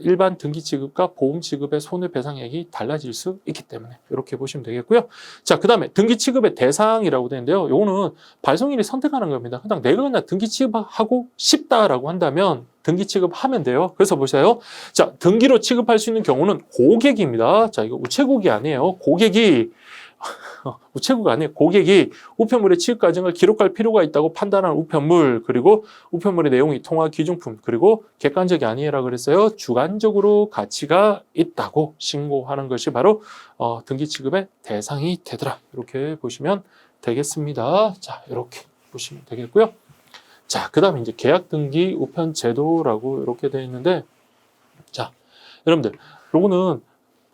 일반 등기 취급과 보험 취급의 손해배상액이 달라질 수 있기 때문에 이렇게 보시면 되겠고요. 자, 그 다음에 등기 취급의 대상이라고 되는데요. 요거는 발송인이 선택하는 겁니다. 그냥 내가 그냥 등기 취급하고 싶다라고 한다면 등기 취급하면 돼요. 그래서 보세요. 자, 등기로 취급할 수 있는 경우는 고객입니다. 자, 이거 우체국이 아니에요. 고객이 우체국 안에 고객이 우편물의 취급 과정을 기록할 필요가 있다고 판단한 우편물, 그리고 우편물의 내용이 통화 기준품, 그리고 객관적이 아니라 그랬어요. 주관적으로 가치가 있다고 신고하는 것이 바로 등기 취급의 대상이 되더라. 이렇게 보시면 되겠습니다. 자, 이렇게 보시면 되겠고요. 자, 그 다음에 이제 계약 등기 우편 제도라고 이렇게 되어 있는데, 자, 여러분들, 요거는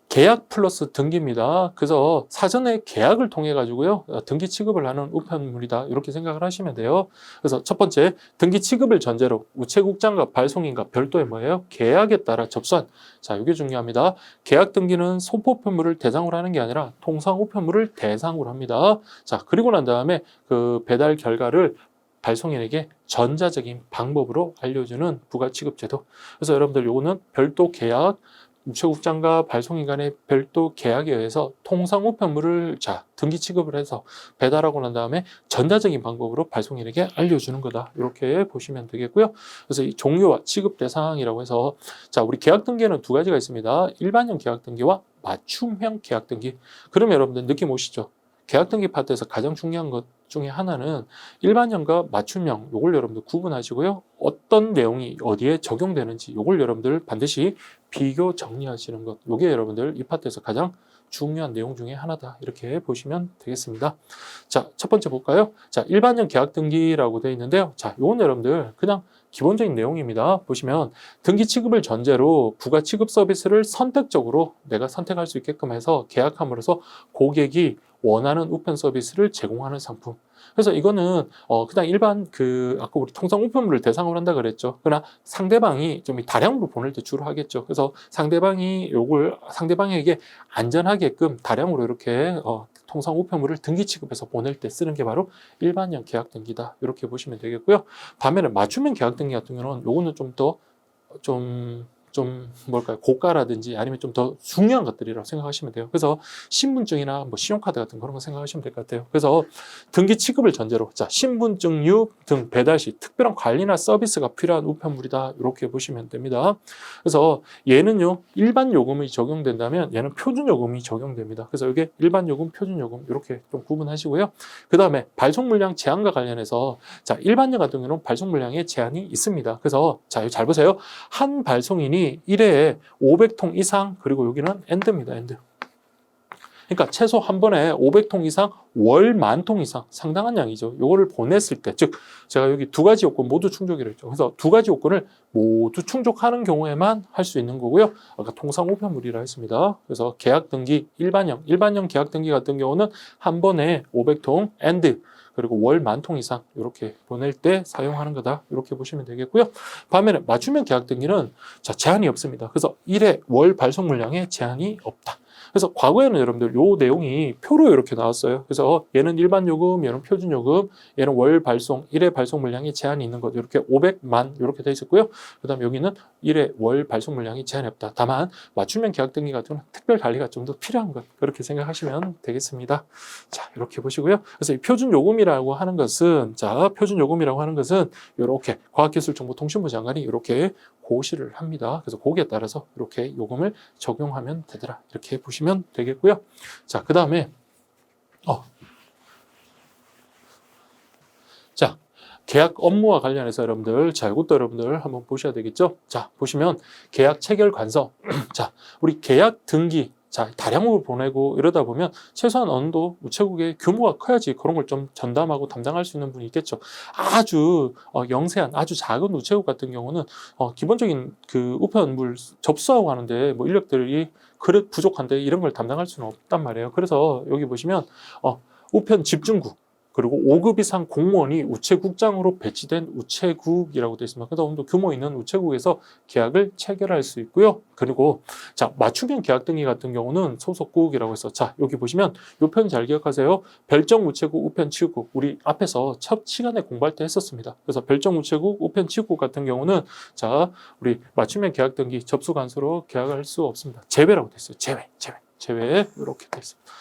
계약 플러스 등기입니다. 그래서 사전에 계약을 통해 가지고요, 등기 취급을 하는 우편물이다. 이렇게 생각을 하시면 돼요. 그래서 첫 번째, 등기 취급을 전제로 우체국장과 발송인과 별도의 뭐예요? 계약에 따라 접수한. 자, 이게 중요합니다. 계약 등기는 소포편물을 대상으로 하는 게 아니라 통상 우편물을 대상으로 합니다. 자, 그리고 난 다음에 그 배달 결과를 발송인에게 전자적인 방법으로 알려주는 부가취급제도. 그래서 여러분들 요거는 별도 계약, 우체국장과 발송인 간의 별도 계약에 의해서 통상 우편물을 등기 취급을 해서 배달하고 난 다음에 전자적인 방법으로 발송인에게 알려주는 거다. 이렇게 보시면 되겠고요. 그래서 이 종류와 취급 대상이라고 해서 우리 계약 등기에는 두 가지가 있습니다. 일반형 계약 등기와 맞춤형 계약 등기. 그러면 여러분들 느낌 오시죠? 계약 등기 파트에서 가장 중요한 것 중에 하나는 일반형과 맞춤형, 요걸 여러분들 구분하시고요. 어떤 내용이 어디에 적용되는지 요걸 여러분들 반드시 비교 정리하시는 것. 요게 여러분들 이 파트에서 가장 중요한 내용 중에 하나다. 이렇게 보시면 되겠습니다. 자, 첫 번째 볼까요? 자, 일반형 계약 등기라고 되어 있는데요. 자, 요건 여러분들 그냥 기본적인 내용입니다. 보시면 등기 취급을 전제로 부가 취급 서비스를 선택적으로 내가 선택할 수 있게끔 해서 계약함으로써 고객이 원하는 우편 서비스를 제공하는 상품. 그래서 이거는 그냥 일반 아까 우리 통상 우편물을 대상으로 한다 그랬죠. 그러나 상대방이 좀 다량으로 보낼 때 주로 하겠죠. 그래서 상대방이 요걸 상대방에게 안전하게끔 다량으로 이렇게 통상 우편물을 등기 취급해서 보낼 때 쓰는 게 바로 일반형 계약 등기다. 이렇게 보시면 되겠고요. 반면에 맞춤형 계약 등기 같은 경우는 요거는 좀 뭘까요? 고가라든지 아니면 좀 더 중요한 것들이라고 생각하시면 돼요. 그래서 신분증이나 뭐 신용카드 같은 그런 거 생각하시면 될 것 같아요. 그래서 등기 취급을 전제로 신분증류 등 배달 시 특별한 관리나 서비스가 필요한 우편물이다. 이렇게 보시면 됩니다. 그래서 얘는요, 일반 요금이 적용된다면 얘는 표준 요금이 적용됩니다. 그래서 이게 일반 요금, 표준 요금 이렇게 좀 구분하시고요. 그 다음에 발송 물량 제한과 관련해서 일반형 같은 경우는 발송 물량에 제한이 있습니다. 그래서 이거 잘 보세요. 한 발송인이 1회에 500통 이상, 그리고 여기는 엔드입니다. 엔드. 그러니까 최소 한 번에 500통 이상, 월 10,000통 이상, 상당한 양이죠. 이거를 보냈을 때, 즉 제가 여기 두 가지 요건 모두 충족이라고 했죠. 그래서 두 가지 요건을 모두 충족하는 경우에만 할 수 있는 거고요. 아까 통상 우편물이라 했습니다. 그래서 계약 등기 일반형 계약 등기 같은 경우는 한 번에 500통 엔드, 그리고 월 10,000통 이상 이렇게 보낼 때 사용하는 거다. 이렇게 보시면 되겠고요. 반면에 맞춤형 계약 등기는 제한이 없습니다. 그래서 1회 월 발송 물량에 제한이 없다. 그래서 과거에는 여러분들 요 내용이 표로 이렇게 나왔어요. 그래서 얘는 일반 요금, 얘는 표준 요금, 얘는 월 발송, 1회 발송 물량에 제한이 있는 것 이렇게 500만 이렇게 돼 있었고요. 그다음 여기는 1회 월 발송 물량이 제한이 없다. 다만 맞춤형 계약 등기 같은 경우는 특별 관리가 좀 더 필요한 것 그렇게 생각하시면 되겠습니다. 자, 이렇게 보시고요. 그래서 이 표준 요금이라고 하는 것은 표준 요금이라고 하는 것은 이렇게 과학기술정보통신부 장관이 이렇게 고시를 합니다. 그래서 거기에 따라서 이렇게 요금을 적용하면 되더라. 이렇게 보시면 되겠고요. 자, 그 다음에 계약 업무와 관련해서 여러분들 이것도 여러분들 한번 보셔야 되겠죠. 자, 보시면 계약 체결 관서. 자, 우리 계약 등기 다량으로 보내고 이러다 보면 최소한 어느 정도 우체국의 규모가 커야지 그런 걸 좀 전담하고 담당할 수 있는 분이 있겠죠. 아주 영세한 아주 작은 우체국 같은 경우는 기본적인 그 우편물 접수하고 하는데 뭐 인력들이 그릇 부족한데 이런 걸 담당할 수는 없단 말이에요. 그래서 여기 보시면 우편 집중국, 그리고 5급 이상 공무원이 우체국장으로 배치된 우체국이라고 되어 있습니다. 그래서 좀 규모 있는 우체국에서 계약을 체결할 수 있고요. 그리고 맞춤형 계약 등기 같은 경우는 소속국이라고 해서 여기 보시면 이 편 잘 기억하세요. 별정 우체국, 우편 취급국. 우리 앞에서 첫 시간에 공부할 때 했었습니다. 그래서 별정 우체국, 우편 취급국 같은 경우는 우리 맞춤형 계약 등기 접수 간수로 계약할 수 없습니다. 제외라고 되어 있어요. 제외 이렇게 되어 있습니다.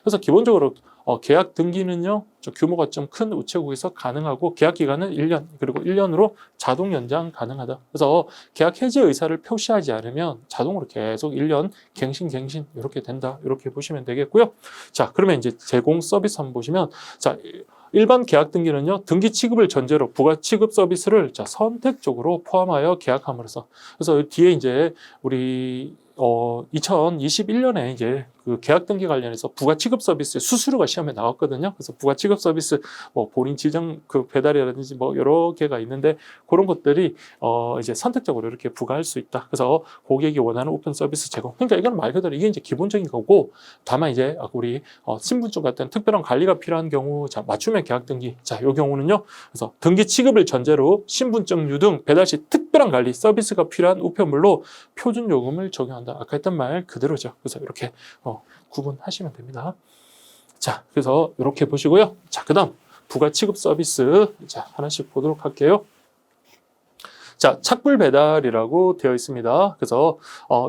그래서 기본적으로 계약 등기는요, 좀 규모가 좀 큰 우체국에서 가능하고 계약 기간은 1년, 그리고 1년으로 자동 연장 가능하다. 그래서 계약 해지 의사를 표시하지 않으면 자동으로 계속 1년 갱신 이렇게 된다. 이렇게 보시면 되겠고요. 자, 그러면 이제 제공 서비스 한번 보시면, 자, 일반 계약 등기는요, 등기 취급을 전제로 부가 취급 서비스를 자, 선택적으로 포함하여 계약함으로써, 그래서 뒤에 이제 우리 2021년에 이제 그 계약 등기 관련해서 부가 취급 서비스 수수료가 시험에 나왔거든요. 그래서 부가 취급 서비스 뭐 본인 지정 그 배달이라든지 뭐 여러 개가 있는데 그런 것들이 이제 선택적으로 이렇게 부과할 수 있다. 그래서 고객이 원하는 우편 서비스 제공. 그러니까 이건 말 그대로 이게 이제 기본적인 거고, 다만 이제 우리 신분증 같은 특별한 관리가 필요한 경우, 자, 맞춤형 계약 등기. 자, 이 경우는요. 그래서 등기 취급을 전제로 신분증류 등 배달 시 특별한 관리 서비스가 필요한 우편물로 표준 요금을 적용한다. 아까 했던 말 그대로죠. 그래서 이렇게 구분하시면 됩니다. 자, 그래서 이렇게 보시고요. 자, 그 다음 부가 취급 서비스. 자, 하나씩 보도록 할게요. 자, 착불 배달이라고 되어 있습니다. 그래서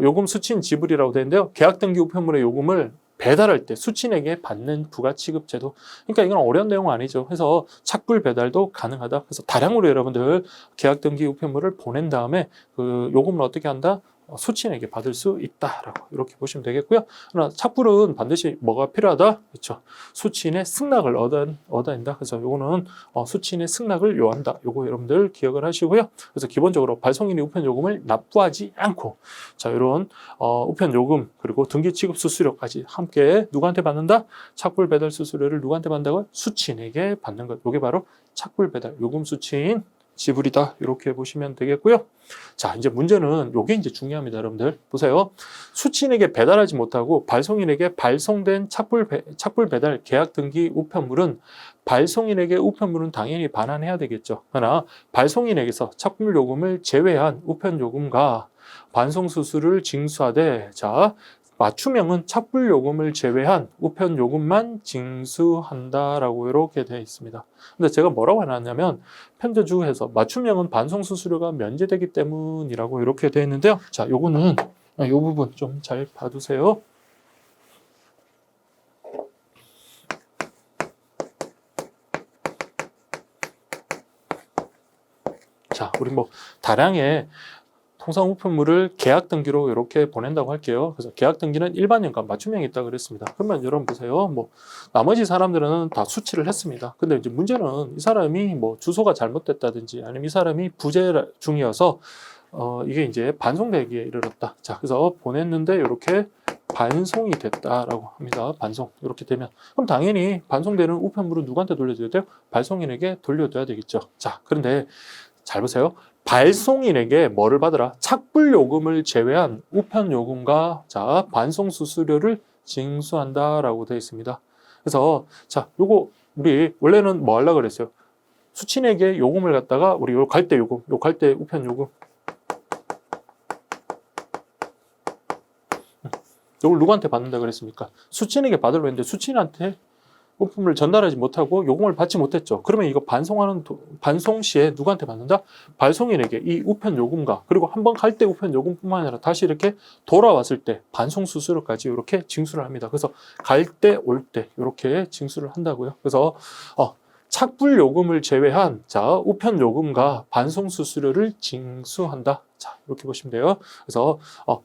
요금 수취인 지불이라고 되어 있는데요. 계약 등기 우편물의 요금을 배달할 때 수취인에게 받는 부가 취급 제도. 그러니까 이건 어려운 내용은 아니죠. 그래서 착불 배달도 가능하다. 그래서 다량으로 여러분들 계약 등기 우편물을 보낸 다음에 그 요금을 어떻게 한다? 수취인에게 받을 수 있다라고 이렇게 보시면 되겠고요. 그러나 착불은 반드시 뭐가 필요하다? 그렇죠. 수취인의 승낙을 얻어야 한다. 그래서 요거는 수취인의 승낙을 요한다. 요거 여러분들 기억을 하시고요. 그래서 기본적으로 발송인이 우편 요금을 납부하지 않고, 자, 이런 우편 요금 그리고 등기 취급 수수료까지 함께 누구한테 받는다? 착불 배달 수수료를 누구한테 받는다고요? 수취인에게 받는 것. 요게 바로 착불 배달 요금 수취인 지불이다. 이렇게 보시면 되겠고요. 자, 이제 문제는 요게 이제 중요합니다. 여러분들 보세요. 수취인에게 배달하지 못하고 발송인에게 발송된 착불 배달 계약 등기 우편물은 발송인에게 우편물은 당연히 반환해야 되겠죠. 그러나 발송인에게서 착불 요금을 제외한 우편 요금과 반송 수수료를 징수하되, 자, 맞춤형은 착불 요금을 제외한 우편 요금만 징수한다라고 이렇게 되어 있습니다. 근데 제가 뭐라고 해놨냐면 편제주에서 맞춤형은 반송 수수료가 면제되기 때문이라고 이렇게 되어 있는데요. 자, 요거는 이 부분 좀 잘 봐두세요. 자, 우리 뭐 다량의 통상 우편물을 계약 등기로 이렇게 보낸다고 할게요. 그래서 계약 등기는 일반형과 맞춤형이 있다고 그랬습니다. 그러면 여러분 보세요. 뭐 나머지 사람들은 다 수취를 했습니다. 근데 이제 문제는 이 사람이 뭐 주소가 잘못됐다든지 아니면 이 사람이 부재 중이어서 이게 이제 반송되기에 이르렀다. 자, 그래서 보냈는데 이렇게 반송이 됐다라고 합니다. 반송. 이렇게 되면 그럼 당연히 반송되는 우편물은 누구한테 돌려줘야 돼요? 발송인에게 돌려줘야 되겠죠. 자, 그런데 잘 보세요. 발송인에게 뭐를 받으라? 착불 요금을 제외한 우편 요금과, 자, 반송 수수료를 징수한다라고 되어 있습니다. 그래서 자, 요거 우리 원래는 뭐 하려고 그랬어요? 수취인에게 요금을 갖다가 우리 요 갈 때 요금, 요 갈 때 우편 요금, 요걸 누구한테 받는다 그랬습니까? 수취인에게 받으려고 했는데 수취인한테 우편물을 전달하지 못하고 요금을 받지 못했죠. 그러면 이거 반송 시에 누구한테 받는다? 발송인에게 이 우편 요금과, 그리고 한번 갈 때 우편 요금뿐만 아니라 다시 이렇게 돌아왔을 때 반송 수수료까지 이렇게 징수를 합니다. 그래서 갈 때 올 때 이렇게 징수를 한다고요. 그래서 착불 요금을 제외한, 자, 우편 요금과 반송 수수료를 징수한다. 자, 이렇게 보시면 돼요. 그래서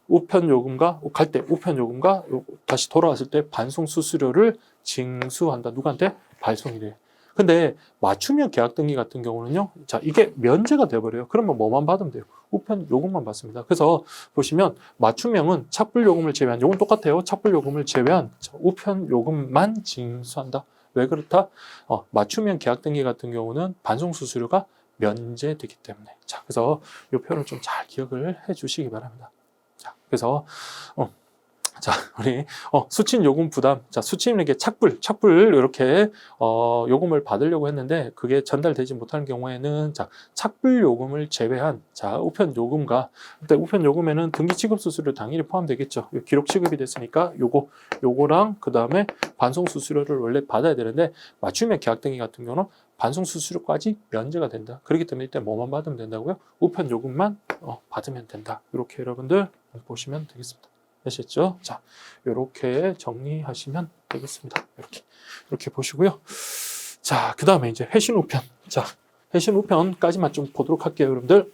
우편 요금과 갈 때 우편 요금과 다시 돌아왔을 때 반송 수수료를 징수한다. 누구한테? 발송이래. 근데 맞춤형 계약 등기 같은 경우는요. 자, 이게 면제가 돼 버려요. 그러면 뭐만 받으면 돼요? 우편 요금만 받습니다. 그래서 보시면 맞춤형은 착불 요금을 제외한, 요건 똑같아요. 착불 요금을 제외한 우편 요금만 징수한다. 왜 그렇다? 맞춤형 계약 등기 같은 경우는 반송 수수료가 면제되기 때문에. 자, 그래서 이 표현을 좀 잘 기억을 해 주시기 바랍니다. 자, 그래서 자, 우리 수취인 요금 부담. 자, 수취인에게 착불 이렇게 요금을 받으려고 했는데 그게 전달되지 못하는 경우에는, 자, 착불 요금을 제외한, 자, 우편 요금과, 그때 우편 요금에는 등기 취급 수수료 당연히 포함되겠죠. 기록 취급이 됐으니까 요거랑 그다음에 반송 수수료를 원래 받아야 되는데 맞춤형 계약 등기 같은 경우는 반송 수수료까지 면제가 된다. 그렇기 때문에 이때 뭐만 받으면 된다고요? 우편 요금만 받으면 된다. 이렇게 여러분들 보시면 되겠습니다. 아셨죠? 자, 이렇게 정리하시면 되겠습니다. 되겠습니다. 이렇게 보시고요. 자, 그 다음에 이제 회신 우편. 자, 회신 우편까지만 좀 보도록 할게요, 여러분들.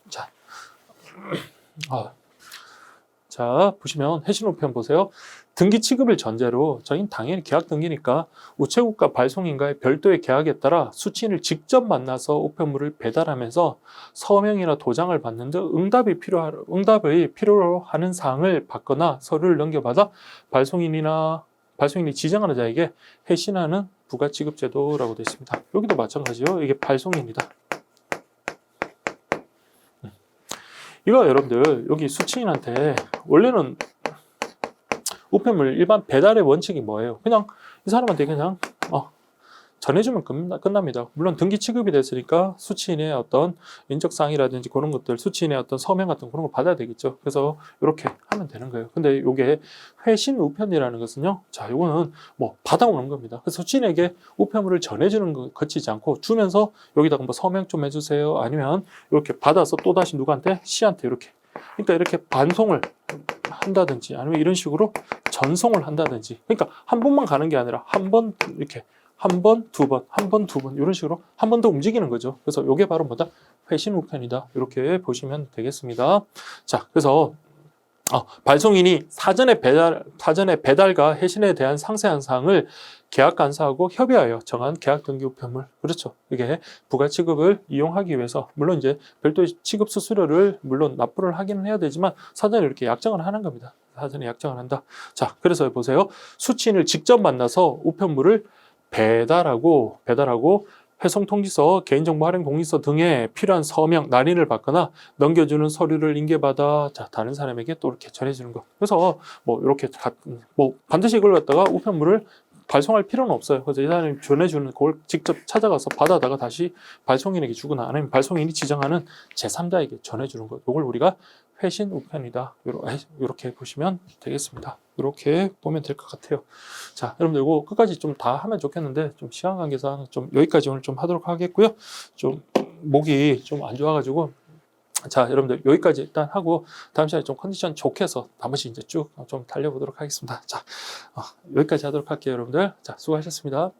자, 자, 보시면 회신 우편 보세요. 등기 취급을 전제로 저희는 당연히 계약 등기니까 우체국과 발송인과의 별도의 계약에 따라 수취인을 직접 만나서 우편물을 배달하면서 서명이나 도장을 받는 등 응답이 필요로 하는 사항을 받거나 서류를 넘겨받아 발송인이 지정하는 자에게 회신하는 부가취급제도라고 되어 있습니다. 여기도 마찬가지요. 이게 발송인이다. 이거 여러분들 여기 수취인한테 원래는 우편물 일반 배달의 원칙이 뭐예요? 그냥 이 사람한테 그냥 전해주면 끝납니다. 물론 등기 취급이 됐으니까 수취인의 어떤 인적사항이라든지 그런 것들, 수취인의 어떤 서명 같은 그런 거 받아야 되겠죠. 그래서 이렇게 하면 되는 거예요. 근데 이게 회신 우편이라는 것은요, 자, 이거는 뭐 받아오는 겁니다. 그래서 수취인에게 우편물을 전해주는 거 거치지 않고 주면서 여기다가 뭐 서명 좀 해주세요. 아니면 이렇게 받아서 또 다시 누구한테 시한테 이렇게. 그러니까 이렇게 반송을 한다든지 아니면 이런 식으로 전송을 한다든지. 그러니까 한 번만 가는 게 아니라 한 번 이렇게. 한 번, 두 번, 한 번, 두 번 이런 식으로 한 번 더 움직이는 거죠. 그래서 이게 바로 뭐다? 회신 우편이다. 이렇게 보시면 되겠습니다. 자, 그래서 발송인이 사전에 배달과 회신에 대한 상세한 사항을 계약 간사하고 협의하여 정한 계약 등기 우편물. 그렇죠. 이게 부가 취급을 이용하기 위해서 물론 이제 별도의 취급 수수료를 물론 납부를 하기는 해야 되지만 사전에 이렇게 약정을 하는 겁니다. 사전에 약정을 한다. 자, 그래서 보세요. 수취인을 직접 만나서 우편물을 배달하고 회송통지서, 개인정보활용공지서 등에 필요한 서명, 날인을 받거나 넘겨주는 서류를 인계받아 다른 사람에게 또 이렇게 전해주는 것. 그래서 뭐 이렇게 반드시 이걸 갖다가 우편물을 발송할 필요는 없어요. 그래서 이 사람이 전해주는 그걸 직접 찾아가서 받아다가 다시 발송인에게 주거나 아니면 발송인이 지정하는 제3자에게 전해주는 것. 이걸 우리가 회신 우편이다. 이렇게 보시면 되겠습니다. 이렇게 보면 될 것 같아요. 자, 여러분들 이거 끝까지 좀 다 하면 좋겠는데 좀 시간 관계상 좀 여기까지 오늘 좀 하도록 하겠고요. 좀 목이 좀 안 좋아가지고 자, 여러분들 여기까지 일단 하고 다음 시간에 좀 컨디션 좋게 해서 나머지 이제 쭉 좀 달려보도록 하겠습니다. 자, 여기까지 하도록 할게요, 여러분들. 자, 수고하셨습니다.